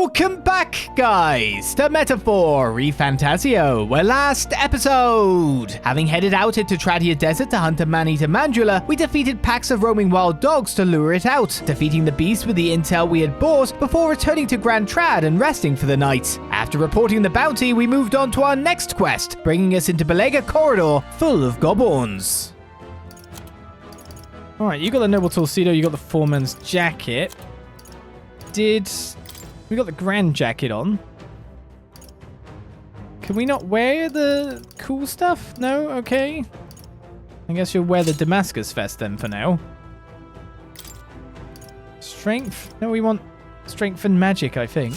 Welcome back, guys, to Metaphor Refantazio, where last episode, having headed out into Tradia Desert to hunt a man-eater Mandula, we defeated packs of roaming wild dogs to lure it out, defeating the beast with the intel we had bought before returning to Grand Trad and resting for the night. After reporting the bounty, we moved on to our next quest, bringing us into Belega corridor full of goblins. Alright, you got the Noble Torpedo, you got the Foreman's Jacket. We got the Grand Jacket on. Can we not wear the cool stuff? No? Okay. I guess you'll wear the Damascus vest then for now. Strength? No, we want strength and magic, I think.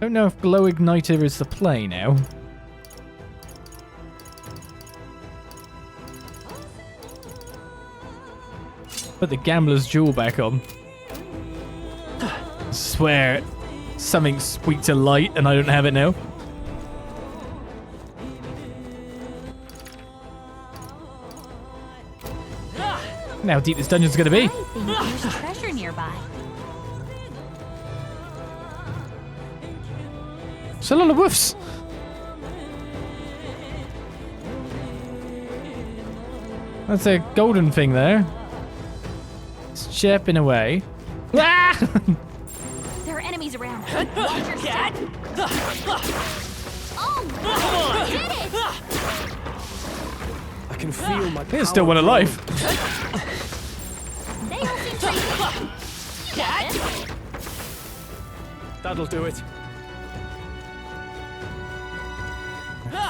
Don't know if Glow Igniter is the play now. Put the Gambler's Jewel back on. I swear something squeaked a light and I don't have it now. Now how deep this dungeon's gonna be. I think there's treasure nearby. It's a lot of woofs. That's a golden thing there. It's chirping away. Ah! There are enemies around. Watch your step. Oh my! Hit it! I can feel my power. There's still one alive. They all seem crazy. You got this. That'll do it.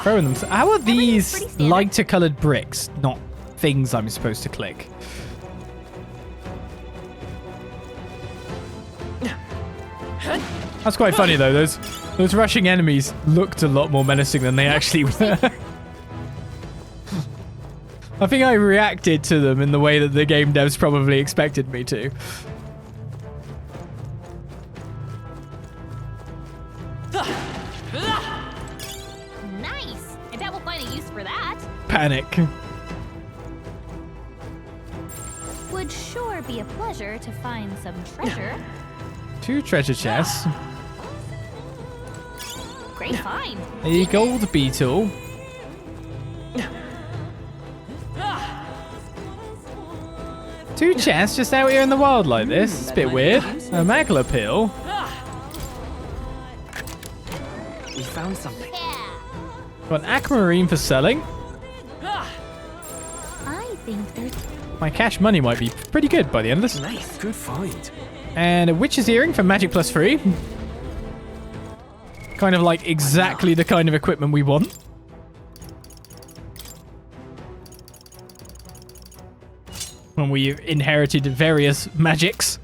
Throwing them. How are these lighter colored bricks not things I'm supposed to click? That's quite funny though. Those rushing enemies looked a lot more menacing than they actually were. I think I reacted to them in the way that the game devs probably expected me to. Nice. I bet we'll find a use for that. Panic. Would sure be a pleasure to find some treasure. 2 treasure chests. Great find. A gold beetle. Two chests just out here in the wild like this. It's a bit weird. A magla pill. We found something. Yeah. Got an aquamarine for selling. I think there's. My cash money might be pretty good by the end of this. Nice. Good find. And a witch's earring for magic +3. Kind of like exactly the kind of equipment we want. When we inherited various magics.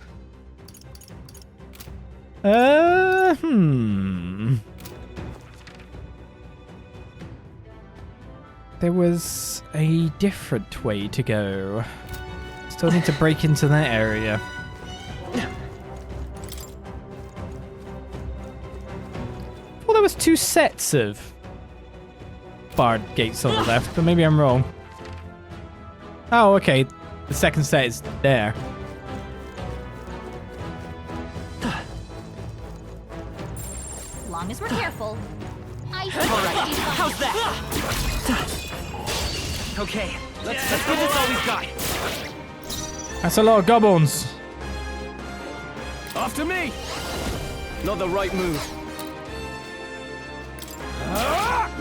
There was a different way to go. Still need to break into that area. Well, there was 2 sets of barred gates on the left, but maybe I'm wrong. Oh, okay. The second set is there. As long as we're careful. I think Alright, we'll how's find that? Okay, let's give this all we've got. That's a lot of goblins. After me! Not the right move.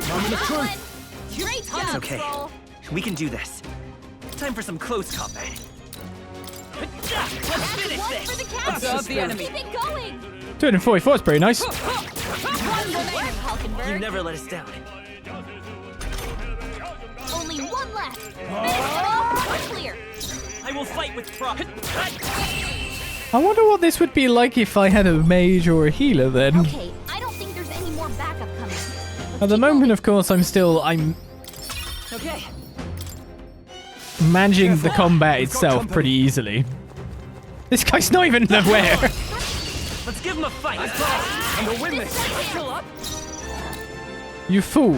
Moment of truth. Great job, It's okay. Troll. We can do this. Time for some close combat. Let's finish One this! for the count. Observe the enemy. Keep it going. 244 is pretty nice. One remaining, Hulkenberg. You never let us down. Only one left. We're clear. I will fight with pride. I wonder what this would be like if I had a mage or a healer then. Okay, I don't think there's any more backup coming. At the moment, of course, I'm Okay. managing the combat We've got itself company. pretty easily. This guy's not even aware. Let's give him a fight. And we'll win this. Chill up. You fool.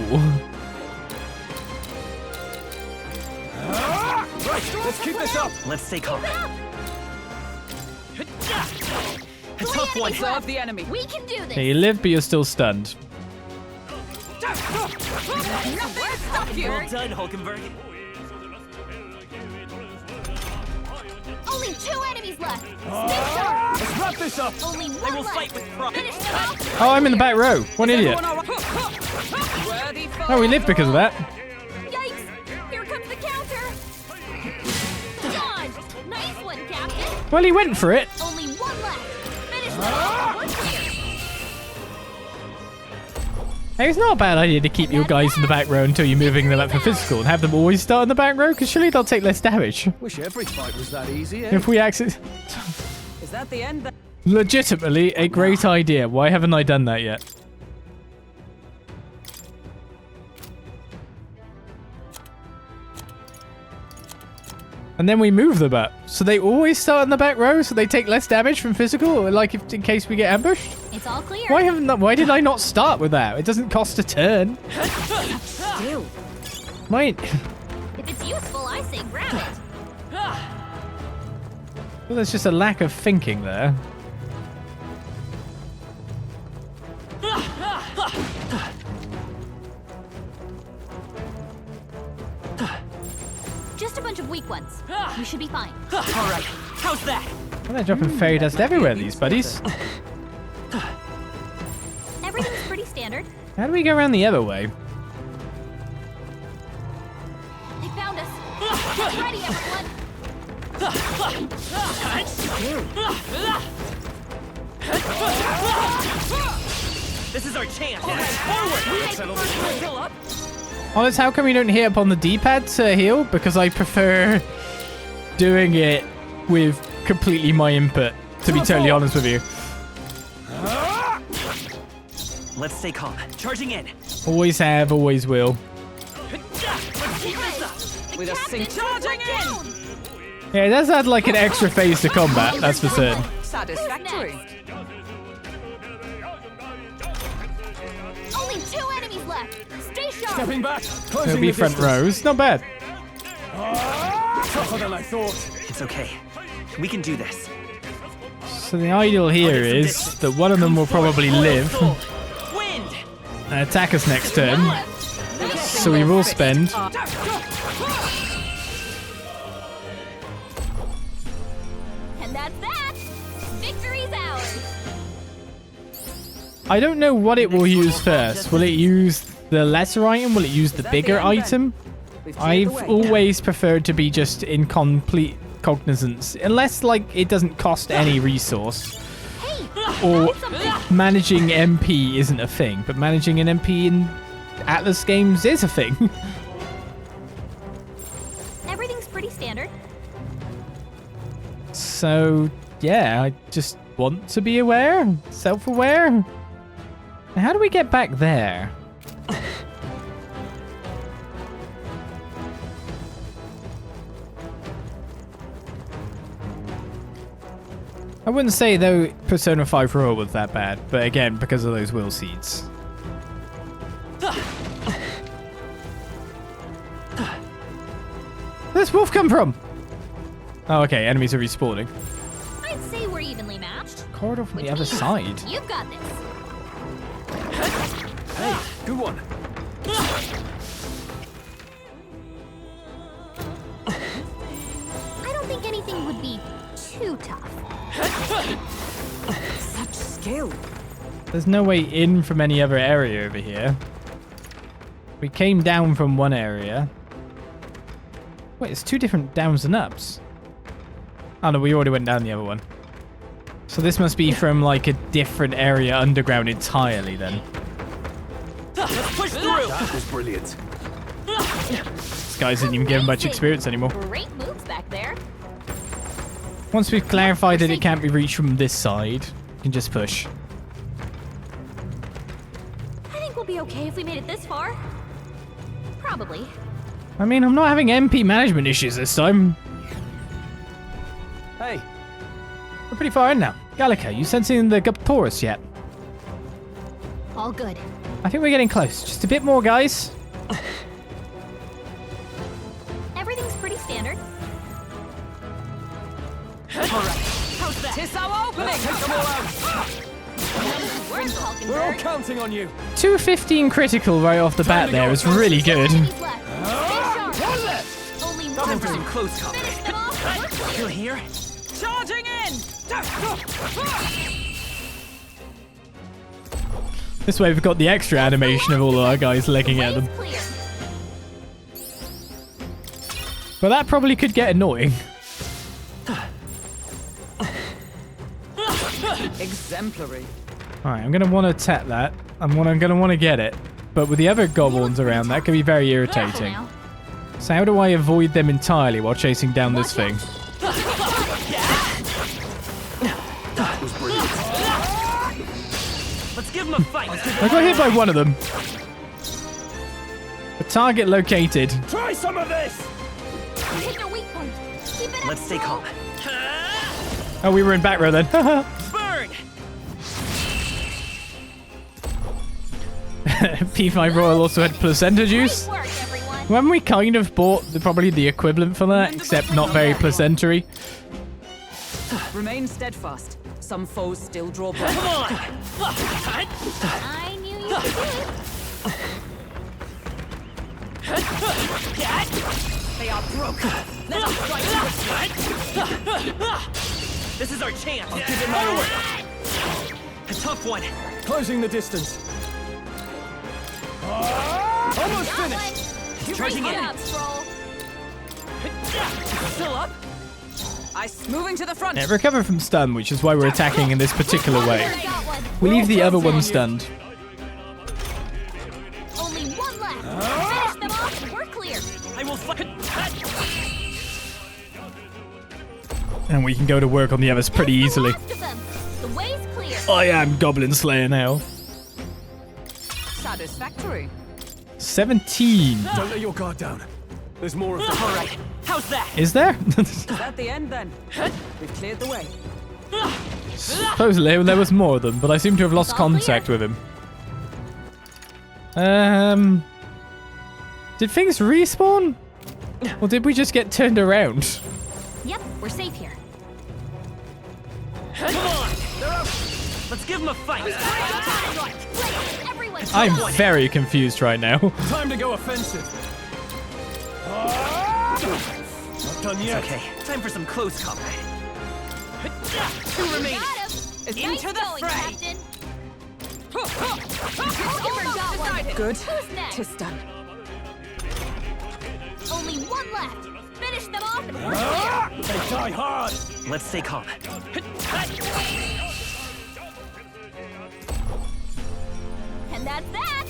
Right, let's keep this up. Let's stay calm. A tough one. Serve the enemy. We can do this. Okay, you live, but you're still stunned. Well done, Hulkenberg. Only 2 enemies left. Stay sharp. Let's wrap this up. Only I one will left. fight with pride. Finish them off. Oh, I'm in the back row. What an idiot. Oh, we live because of that. Yikes! Here comes the counter. Dodge. Nice one, Captain. Well, he went for it. Only 1 left. Finish them off. We're clear. Hey, it's not a bad idea to keep your guys in the back row until you're moving them up for physical and have them always start in the back row, because surely they'll take less damage. Wish every fight was that easy, eh? If we access... Is that the end? Legitimately a great idea. Why haven't I done that yet? And then we move them up. So they always start in the back row, so they take less damage from physical, like if, in case we get ambushed? It's all clear. Why did I not start with that? It doesn't cost a turn. Mine. If it's useful, I say grab it. Well, there's just a lack of thinking there. Just a bunch of weak ones. We should be fine. All right. How's that? Well, they're dropping fairy dust everywhere, these buddies. Everything's pretty standard. How do we go around the other way? They found us. Get ready, everyone. This is our chance. Forward. Honest, how come you don't hit up on the D-pad to heal? Because I prefer doing it with completely my input, to be totally honest with you. Let's stay calm. Charging in. Always have, always will. With a sink charging in. Yeah, it does add like an extra phase to combat, that's for certain. Satisfactory. Only 2 enemies left. Stay sharp. Stepping back. It'll be front rows. Not bad. Tougher than I thought. It's okay. We can do this. So the ideal here is that one of them will probably live Wind. and attack us next turn. So we will spend. And that's that. Victory's ours. I don't know what it will use first. Will it use the lesser item? Will it use the bigger item? I've always preferred to be just in complete cognizance. Unless, like, it doesn't cost any resource. Or managing MP isn't a thing. But managing an MP in Atlas games is a thing. Everything's pretty standard. So, yeah, I just want to be aware. Self-aware. Now, how do we get back there? I wouldn't say, though, Persona 5 Royal was that bad, but again, because of those will seeds. Where's Wolf come from? Oh, okay, enemies are respawning. I'd say we're evenly matched. Corridor from the Which other means side. You've got this. Hey, good one. I don't think anything would be too tough. Such skill. There's no way in from any other area over here. We came down from one area. Wait, it's 2 different downs and ups. Oh no, we already went down the other one. So this must be from like a different area underground entirely then. Let's push through. That was brilliant. This guy isn't even given much experience anymore. Great moves back there. Once we've clarified that it can't be reached from this side, we can just push. I think we'll be okay if we made it this far. Probably. I mean, I'm not having MP management issues this time. Hey, We're pretty far in now. Gallica, you sensing the Guptauros yet? All good. I think we're getting close. Just a bit more, guys. Everything's pretty standard. All right. How's that? Tis our opening. Take them all out. Where's We're all Hulkenberg? counting on you. 215 critical right off the bat there is really good. Enemies left. Stay sharp. Only one Time for some left. close combat. Finish them off. We're clear. Still here? Charging in. This way we've got the extra animation of all of our guys legging at them. Clear. But that probably could get annoying. Exemplary. Alright, I'm going to want to tap that. I'm going to want to get it. But with the other goblins around, that can be very Careful irritating. now. So how do I avoid them entirely while chasing down this thing? That was brilliant. Let's give him a fight. I got hit by one of them. A target located. Try some of this. Hit their weak point. Keep it up. Let's stay calm. Oh, we were in back row then. Burn! P5 Royal also had placenta juice. Great work, everyone. When we kind of bought probably the equivalent for that, except not very placentary. Remain steadfast. Some foes still draw breath. Come on! I knew you could do it. They are broken. Let us strike. This is our chance. I'll give it my word. A tough one. Closing the distance. Almost Got finished. one. Charging Great in. job, Stroll. Still up? Moving to the front. Yeah, recover from stun, which is why we're attacking in this particular way. I got one. We leave the other one stunned. Only one left. Finish them off. We're clear. I will fight. And we can go to work on the others pretty That's the easily. last of them. The way's clear. I am Goblin Slayer now. Satisfactory. 17. Don't let your guard down. There's more of them. All right. How's that? Is there? Is that the end then? We've cleared the way. Supposedly there was more of them, but I seem to have lost It's all contact clear. with him. Did things respawn? Or did we just get turned around? Yep, we're safe here. Come on! They're up. Let's give them a fight. Everyone, I'm very confused right now. Time to go offensive. Not done yet. Okay, time for some close combat. Two remaining. got him. Into Nice the going, fray. Captain. Hulkenberg got one. Good. Who's next? Tis done. Only one left. Finish them off and we're They die hard. Let's stay calm. And that's that.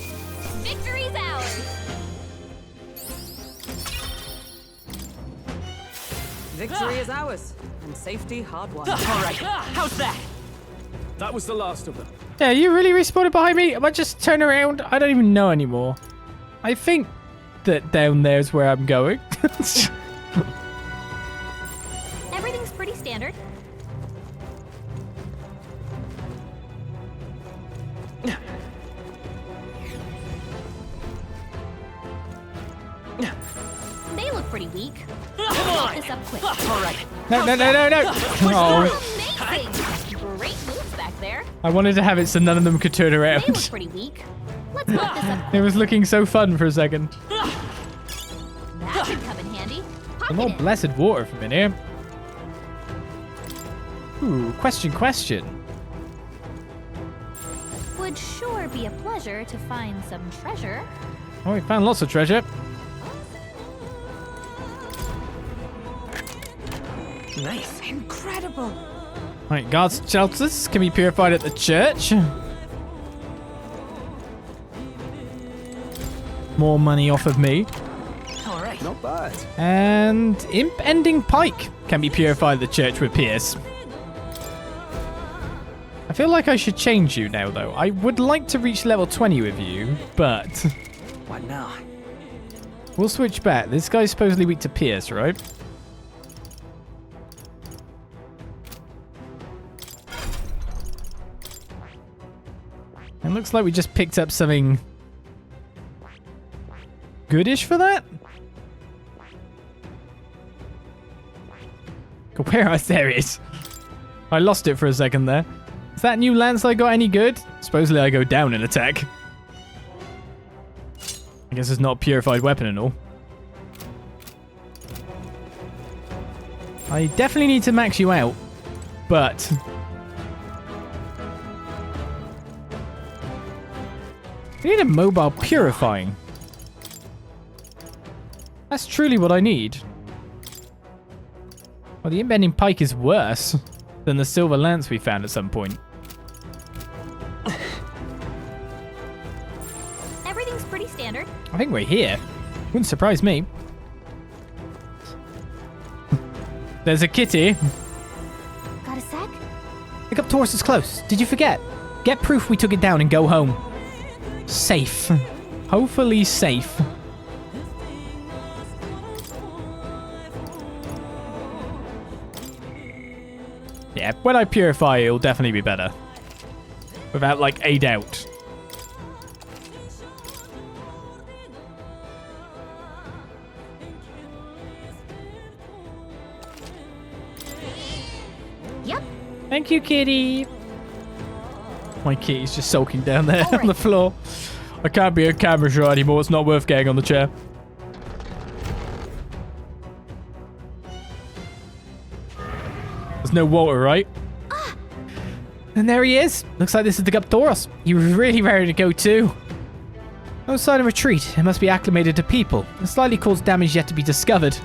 Victory's ours. Victory is ours, and safety hard won. All right. How's that? That was the last of them. Yeah, you really respawned behind me? Am I just turn around? I don't even know anymore. I think that down there's where I'm going. Everything's pretty standard. They look pretty weak. Come Lock on! this up quick. All right. No. Oh, Amazing! Great moves back there. I wanted to have it so none of them could turn They look around. pretty weak. Let's lock this up. It was looking so fun for a second. That could come in handy. A Pocket more it. blessed water from in here. Ooh, question. Would sure be a pleasure to find some treasure. Oh, we found lots of treasure. Nice. Incredible. Right, guards shelters can be purified at the church. More money off of me. All right. Not bad. And Imp Ending Pike can be purified at the church with Pierce. I feel like I should change you now, though. I would like to reach level 20 with you, but What now? we'll switch back. This guy's supposedly weak to Pierce, right? It looks like we just picked up something goodish for that. Where else there is? I lost it for a second there. Is that new lance I got any good? Supposedly I go down in attack. I guess it's not a purified weapon and all. I definitely need to max you out, but... I need a mobile purifying. That's truly what I need. Well, the Inbending Pike is worse than the silver lance we found at some point. Everything's pretty standard. I think we're here. Wouldn't surprise me. There's a kitty. Got a sec? The Guptauros is close. Did you forget? Get proof we took it down and go home. Safe. Hopefully safe. Yeah, when I purify, it'll definitely be better. Without, like, a doubt. Yep. Thank you, kitty. My kitty's just sulking down there on the floor. I can't be a camera shot anymore. It's not worth getting on the chair. There's no water, right? And there he is. Looks like this is the Guptauros. He was really ready to go too. No sign of retreat. It must be acclimated to people. And slightly caused damage yet to be discovered.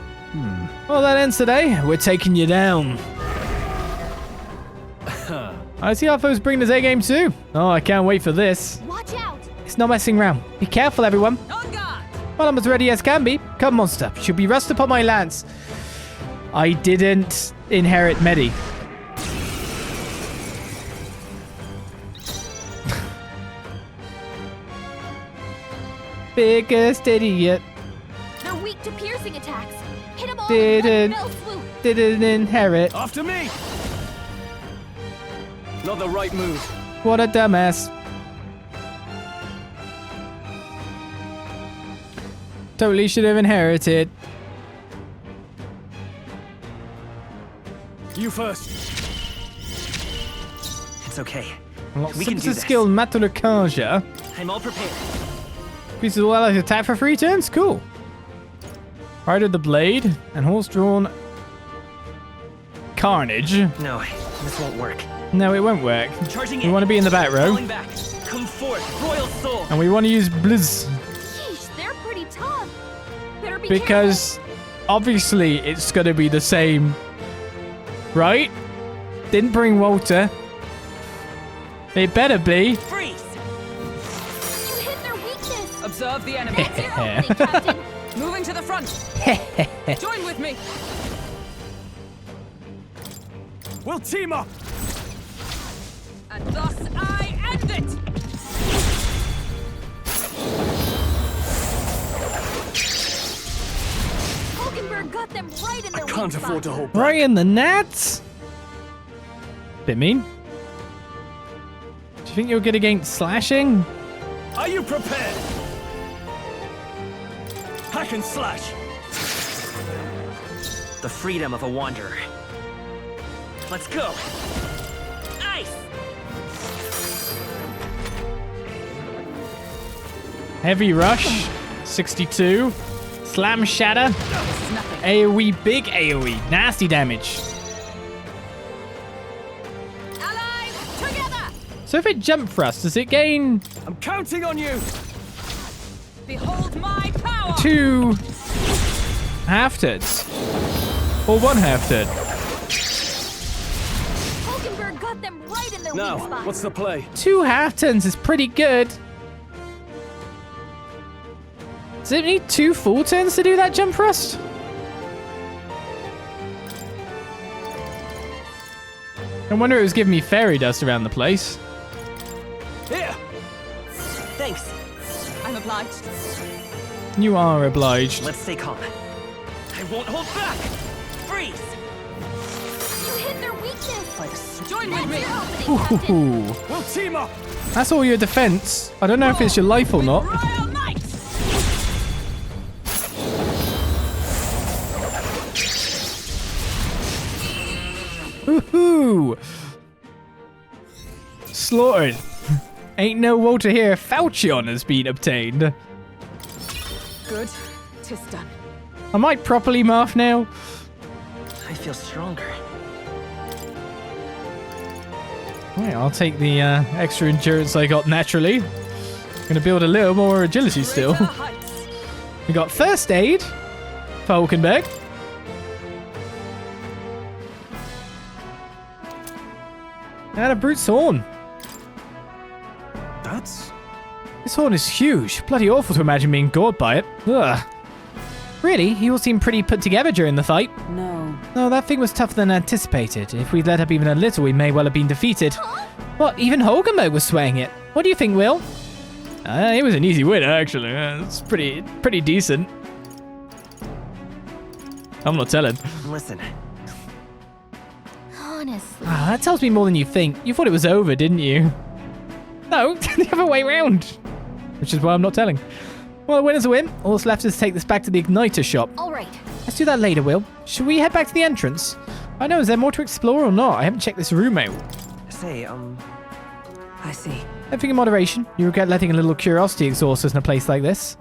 Well, that ends today. We're taking you down. I see our foes bring this A-game too. Oh, I can't wait for this. Watch out. It's not messing around. Be careful, everyone. On guard! Well, I'm as ready as can be. Come, monster. Should be rest upon my lance. I didn't inherit Medi. Biggest idiot. They're weak to piercing attacks. Hit them all Didn't. in one fell swoop. Didn't inherit. After me! Not the right move. What a dumbass. Totally should have inherited. You first. It's okay. We can do this. skill Matulakaja. I'm all prepared. Increases all allies attack for 3 turns? Cool. Rider the Blade and horse-drawn Carnage. No, this won't work. No, it won't work. Charging We in. want to be in the back row. Falling back. Come forth, royal soul. And we want to use Blizz. Yeesh, they're pretty tough. Better be Because obviously it's going to be the same. Right? Didn't bring Walter. It better be. Freeze. careful. You hit their weakness. Observe the enemy. That's your opening, Captain. Moving to the front. Join with me. We'll team up. And thus I end it. Hulkenberg got them right in their Can't weak afford to spot. hold back. Right in the nats. Bit mean. Do you think you're good against slashing? Are you prepared? Hack and slash. The freedom of a wanderer. Let's go. Ice. Heavy rush. 62. Slam shatter. AoE, big AoE. Nasty damage. Allies together. So if it jump thrust, does it gain I'm counting on you. Behold my power. 2 half-turns? Or 1 half-turn? Hulkenberg got them right in their weak Now, spot. what's the play? 2 half-turns is pretty good. Does it need 2 full turns to do that jump thrust? No wonder it was giving me fairy dust around the place. Here. Thanks. I'm obliged. You are obliged. Let's stay calm. I won't hold back. Freeze. You hit their weakness. Join with That's me. your opening, Captain. Ooh. We'll team up. That's all your defense. I don't know if it's your life or not. Royal Knight. Woohoo! 2. Slaughtered. Ain't no Walter here. Falchion has been obtained. Good. 'Tis done. Am I properly Marth now? I feel stronger. Right, I'll take the extra endurance I got naturally. Gonna build a little more agility still. Greater heights. We got first aid for Hulkenberg. And a brute's horn. This horn is huge. Bloody awful to imagine being gored by it. Ugh. Really, you all seem pretty put together during the fight. No. No, that thing was tougher than anticipated. If we'd let up even a little, we may well have been defeated. What, even Hulkenberg was swaying it. What do you think, Will? It was an easy win, actually. It's pretty decent. I'm not telling. Listen, Honestly. That tells me more than you think. You thought it was over, didn't you? No, the other way round. Which is why I'm not telling. Well, a winner's a win. All that's left is to take this back to the Igniter shop. All right. Let's do that later, Will. Should we head back to the entrance? I know, is there more to explore or not? I haven't checked this room out. say, I see. Everything in moderation. You regret letting a little curiosity exhaust us in a place like this.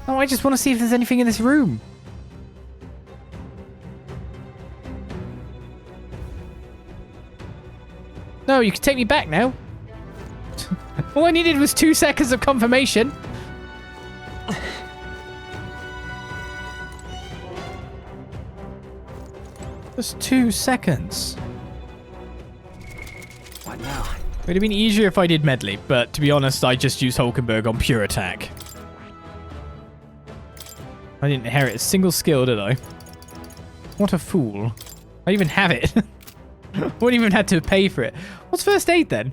Oh, I just want to see if there's anything in this room. No, you can take me back now. All I needed was 2 seconds of confirmation. Just 2 seconds. what now? It would have been easier if I did medley, but to be honest, I just used Hulkenberg on pure attack. I didn't inherit a single skill, did I? What a fool. I even have it. Wouldn't even have to pay for it. What's first aid then?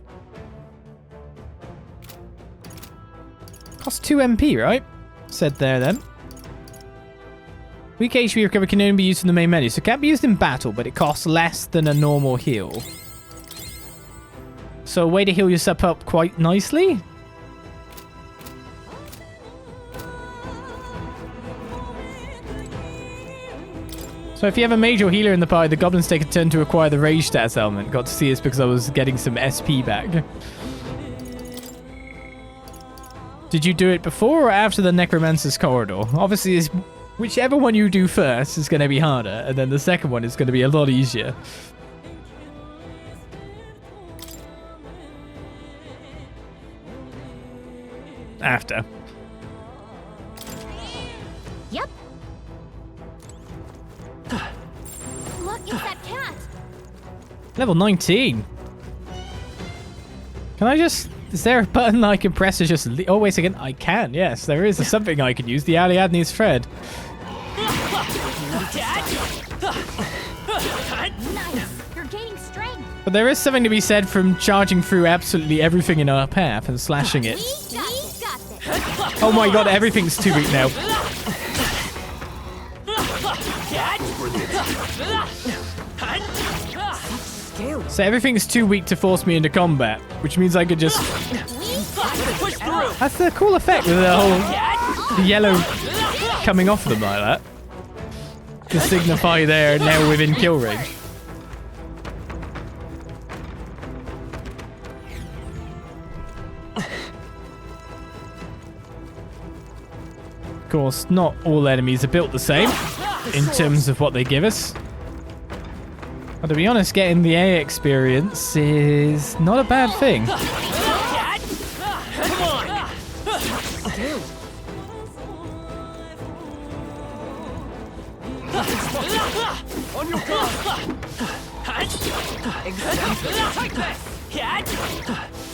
Costs 2 MP, right? Said there then. Weak HP recovery can only be used in the main menu, so it can't be used in battle, but it costs less than a normal heal. So a way to heal yourself up quite nicely? So if you have a mage or healer in the party, the goblins take a turn to acquire the rage stats element. Got to see this because I was getting some SP back. Did you do it before or after the Necromancer's Corridor? Obviously, whichever one you do first is going to be harder, and then the second one is going to be a lot easier. After. Yep. Look, it's that cat. Level 19. Can I just... Is there a button I can press to just... Oh, wait a second. I can, yes. There is something I can use. The Ariadne's thread. Nice. You're gaining strength. But there is something to be said from charging through absolutely everything in our path and slashing it. We got this. Oh my god, everything's too weak now. So everything's too weak to force me into combat, which means I could just... Push through! That's the cool effect with the whole yellow coming off them like that. To signify they're now within kill range. Of course, not all enemies are built the same in terms of what they give us. But to be honest, getting the A experience is not a bad thing. On your guard!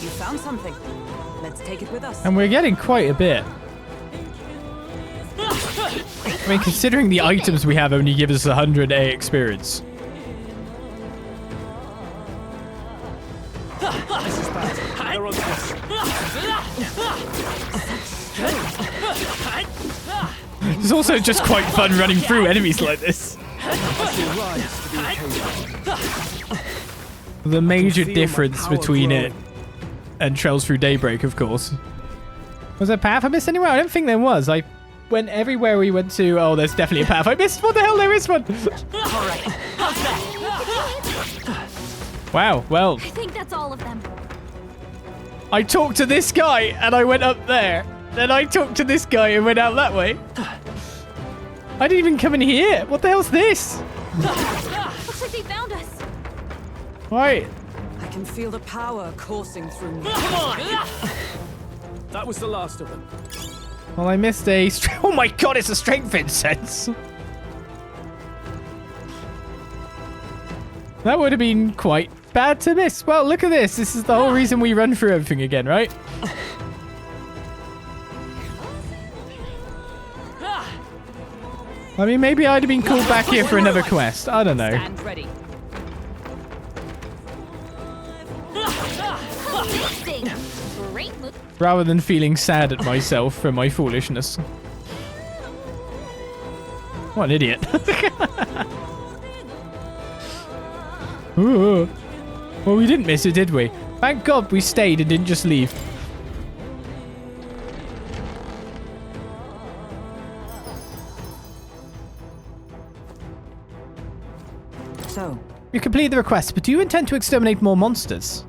You found something. Let's take it with us. And we're getting quite a bit. I mean, considering the items we have only give us 100 A experience. They're on this. It's also just quite fun running through enemies like this. The major difference between it and Trails Through Daybreak, of course. Was there a path I missed anywhere? I don't think there was. I went everywhere we went to. Oh, there's definitely a path I missed. What the hell? There is one. Alright, how's that? Wow, well, I think that's all of them. I talked to this guy and I went up there. Then I talked to this guy and went out that way. I didn't even come in here. What the hell's this? Looks like they found us. Right. I can feel the power coursing through me. That was the last of them. Well, I missed a... Oh my god, it's a strength incense. That would have been quite bad to miss. Well, look at this. This is the whole reason we run through everything again, right? I mean, maybe I'd have been called back here for another quest. I don't know. Stand ready. Amazing. Great move. Rather than feeling sad at myself for my foolishness. What an idiot. Ooh. Well, we didn't miss it, did we? Thank God we stayed and didn't just leave. So, You complete the request, but do you intend to exterminate more monsters?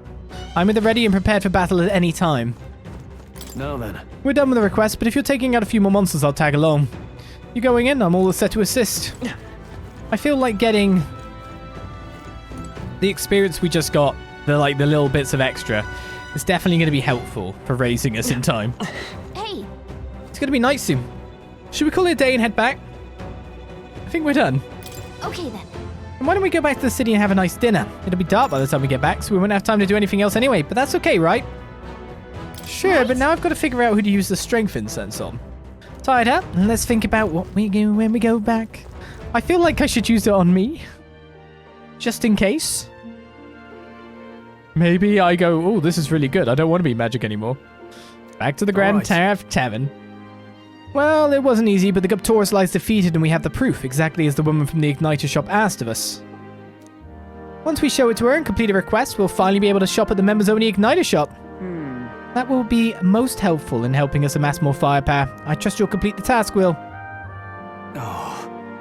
I'm at the ready and prepared for battle at any time. Now then. We're done with the request, but if you're taking out a few more monsters, I'll tag along. You going in? I'm all set to assist. I feel like getting the experience we just got, the little bits of extra, is definitely going to be helpful for raising us in time. Hey, It's going to be night soon. Should we call it a day and head back? I think we're done. okay then. And why don't we go back to the city and have a nice dinner? It'll be dark by the time we get back, so we won't have time to do anything else anyway, but that's okay, right? Sure, but now I've got to figure out who to use the strength incense on. Tied up? Let's think about what we do when we go back. I feel like I should use it on me. Just in case. Maybe I go, oh, this is really good. I don't want to be magic anymore. Back to the Grand Tavern. Well, it wasn't easy, but the Guptauros lies defeated and we have the proof, exactly as the woman from the Igniter shop asked of us. Once we show it to her and complete a request, we'll finally be able to shop at the members-only Igniter shop. That will be most helpful in helping us amass more firepower. I trust you'll complete the task, Will.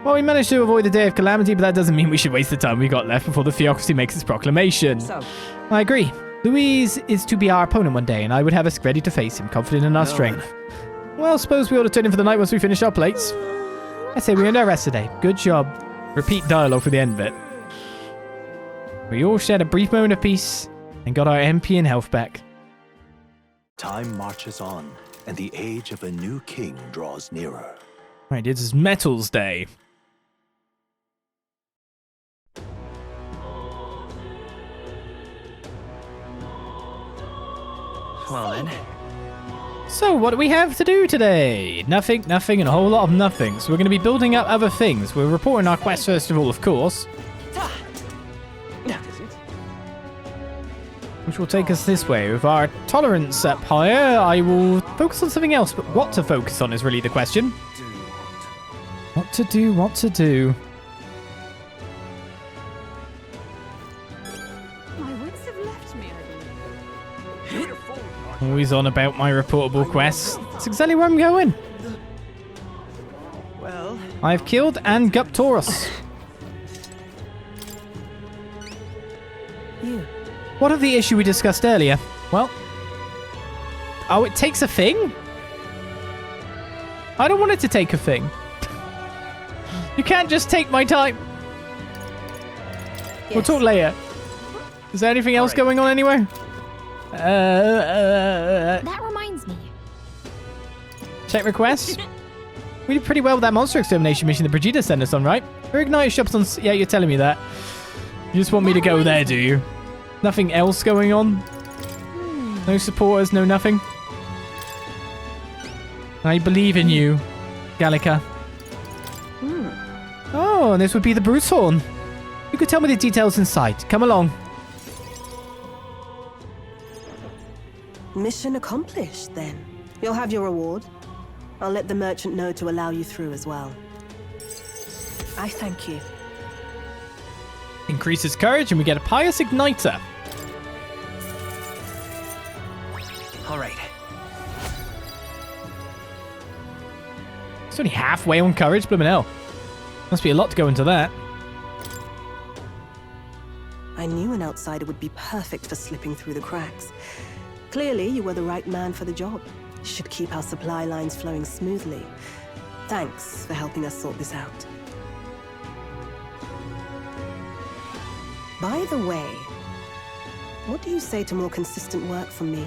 Well, we managed to avoid the Day of Calamity, but that doesn't mean we should waste the time we got left before the Theocracy makes its proclamation. So, I agree. Louise is to be our opponent one day, and I would have us ready to face him, confident in our strength. Well, suppose we ought to turn in for the night once we finish our plates. I say we earned our rest today. Good job. Repeat dialogue for the end bit. We all shared a brief moment of peace and got our MP and health back. Time marches on, and the age of a new king draws nearer. Right, it is Metals Day. Well then. So, what do we have to do today? Nothing, and a whole lot of nothing. So we're going to be building up other things. We're reporting our quest first of all, of course. Which will take us this way. With our tolerance up higher, I will focus on something else. But what to focus on is really the question. What to do? my wits have left me, I believe. Always on about my reportable quests. That's exactly where I'm going. Well, I've killed and Guptauros. What of the issue we discussed earlier? Well... Oh, it takes a thing? I don't want it to take a thing. You can't just take my time. We'll talk later. Is there anything else going on anywhere? That reminds me. Check requests. We did pretty well with that monster extermination mission that Brigitta sent us on, right? Her Igniter shop's on... Yeah, you're telling me that. You just want me to go there, do you? Nothing else going on? No supporters, no nothing? I believe in you, Gallica. Oh, and this would be the Bruce Horn. You could tell me the details inside. Come along. Mission accomplished, then. You'll have your reward. I'll let the merchant know to allow you through as well. I thank you. Increases courage and we get a pious igniter. all right. It's only halfway on courage, blooming hell. Must be a lot to go into that. I knew an outsider would be perfect for slipping through the cracks. Clearly, you were the right man for the job. Should keep our supply lines flowing smoothly. Thanks for helping us sort this out. By the way, what do you say to more consistent work from me?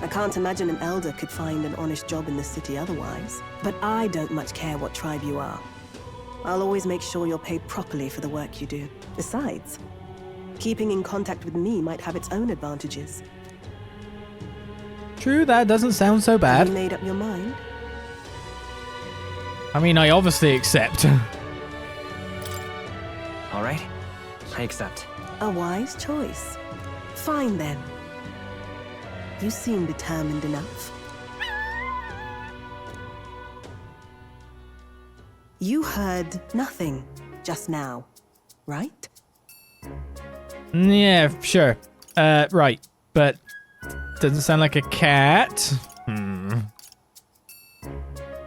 I can't imagine an elder could find an honest job in the city otherwise. But I don't much care what tribe you are. I'll always make sure you're paid properly for the work you do. Besides, keeping in contact with me might have its own advantages. True, that doesn't sound so Have bad. you made up your mind? I mean, I obviously accept. All right, I accept. A wise choice. Fine then. You seem determined enough. You heard nothing just now, right? Yeah, sure. Right. But doesn't sound like a cat.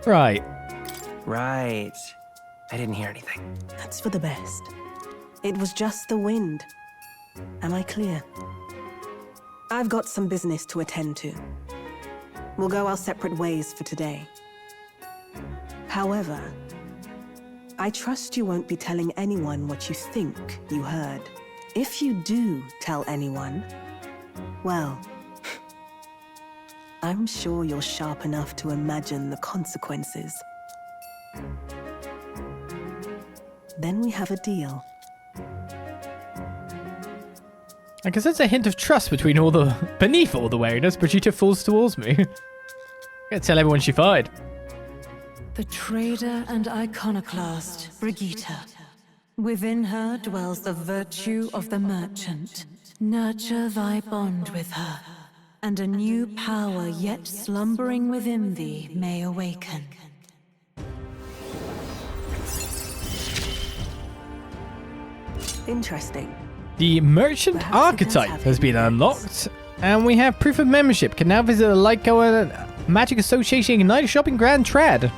Right. Right. I didn't hear anything. That's for the best. It was just the wind. Am I clear? I've got some business to attend to. We'll go our separate ways for today. However, I trust you won't be telling anyone what you think you heard. If you do tell anyone, well, I'm sure you're sharp enough to imagine the consequences. Then we have a deal. I can sense a hint of trust beneath all the wariness. Brigitta falls towards me. Gotta tell everyone she fired. The trader and iconoclast, Brigitta. Within her dwells the virtue of the merchant. Nurture thy bond with her, and a new power yet slumbering within thee may awaken. Interesting. The merchant Perhaps it does archetype have has been benefits. unlocked, and we have proof of membership. Can now visit the Lyco and Magic Association United Shop in Grand Trad.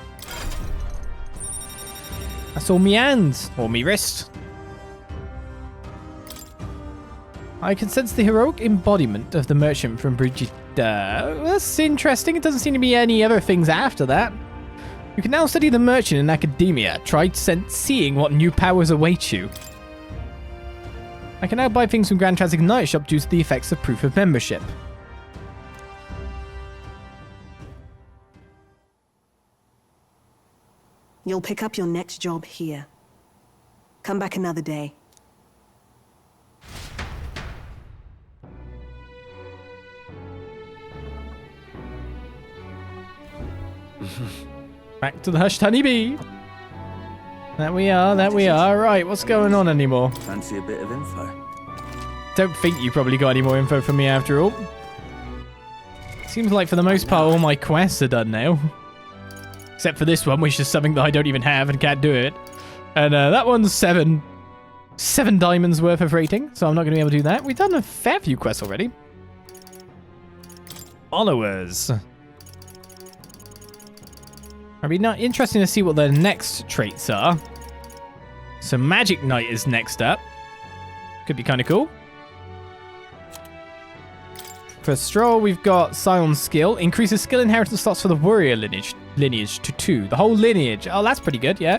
That's all me hands, or me wrist. I can sense the heroic embodiment of the merchant from Brigitta. That's interesting. It doesn't seem to be any other things after that. You can now study the merchant in academia. Try seeing what new powers await you. I can now buy things from Grand Trad's Ignite shop due to the effects of proof of membership. You'll pick up your next job here. Come back another day. Back to the hushed honeybee. That we are, that we are. Right, what's going on anymore? Fancy a bit of info? Don't think you probably got any more info from me after all. Seems like for the most part all my quests are done now. Except for this one, which is something that I don't even have and can't do it. And that one's seven diamonds worth of rating, so I'm not going to be able to do that. We've done a fair few quests already. Followers. It'll be not interesting to see what their next traits are. So Magic Knight is next up. Could be kind of cool. For Stroll, we've got Scion Skill. Increases skill inheritance slots for the warrior lineage to 2. The whole lineage. Oh, that's pretty good, yeah.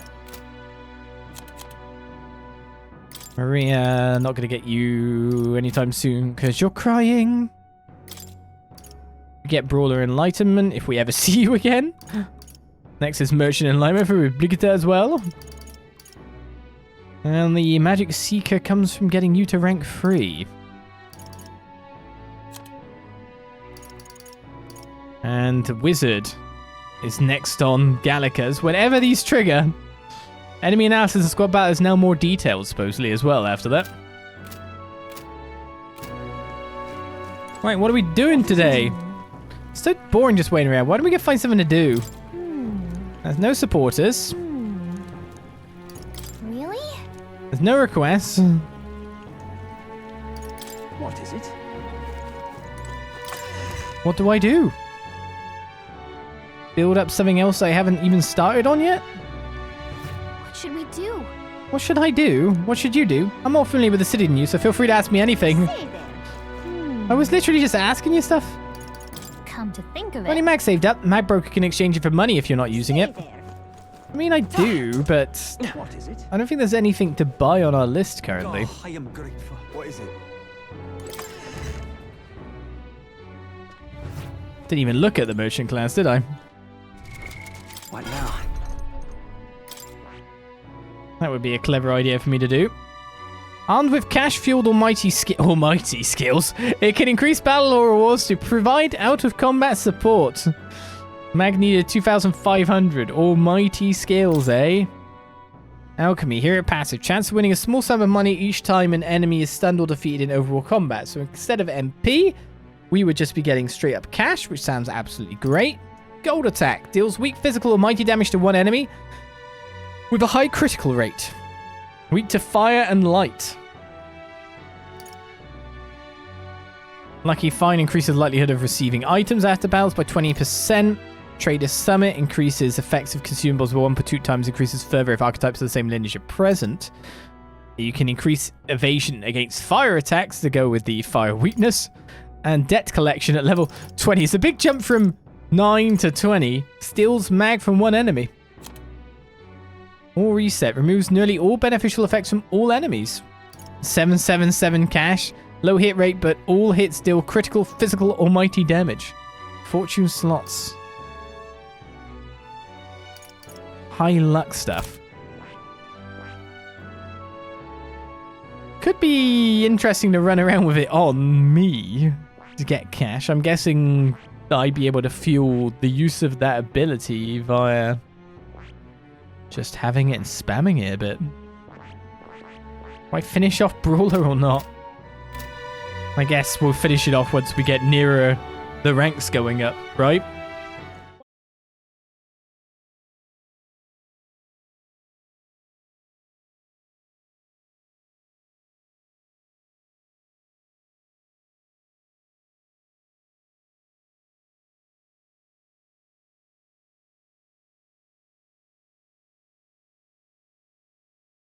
Maria, not going to get you anytime soon because you're crying. We get Brawler Enlightenment if we ever see you again. Next is Merchant Enlightenment for Brigitta as well. And the Magic Seeker comes from getting you to rank 3. And Wizard is next on Gallica's. Whenever these trigger, enemy analysis and squad battle is now more detailed, supposedly, as well after that. Right, what are we doing today? It's so boring just waiting around. Why don't we go find something to do? There's no supporters. Really? There's no requests. What is it? What do I do? Build up something else I haven't even started on yet? What should we do? What should I do? What should you do? I'm more familiar with the city than you, so feel free to ask me anything. Say there. I was literally just asking you stuff. Come to think of Any it. mag saved up, mag broker can exchange it for money if you're not using it. Say there. I mean, I do, but What is it? I don't think there's anything to buy on our list currently. Oh, I am grateful. What is it? Didn't even look at the merchant class, did I? What now? That would be a clever idea for me to do. Armed with cash-fueled almighty skills, it can increase battle or rewards to provide out-of-combat support. Mag needed 2,500. Almighty skills, eh? Alchemy. Here at passive. Chance of winning a small sum of money each time an enemy is stunned or defeated in overall combat. So instead of MP, we would just be getting straight up cash, which sounds absolutely great. Gold attack. Deals weak physical or mighty damage to one enemy with a high critical rate. Weak to fire and light. Lucky Find increases the likelihood of receiving items after battles by 20%. Trader's Summit increases effects of consumables by 1.2 times, increases further if archetypes of the same lineage are present. You can increase evasion against fire attacks to go with the fire weakness. And debt collection at level 20. It's a big jump from 9 to 20. Steals mag from one enemy. Or reset. Removes nearly all beneficial effects from all enemies. 777 cash. Low hit rate, but all hits deal critical, physical, or mighty damage. Fortune slots. High luck stuff. Could be interesting to run around with it on me to get cash. I'm guessing I'd be able to fuel the use of that ability via just having it and spamming it a bit. Might finish off Brawler or not? I guess we'll finish it off once we get nearer the ranks going up, right?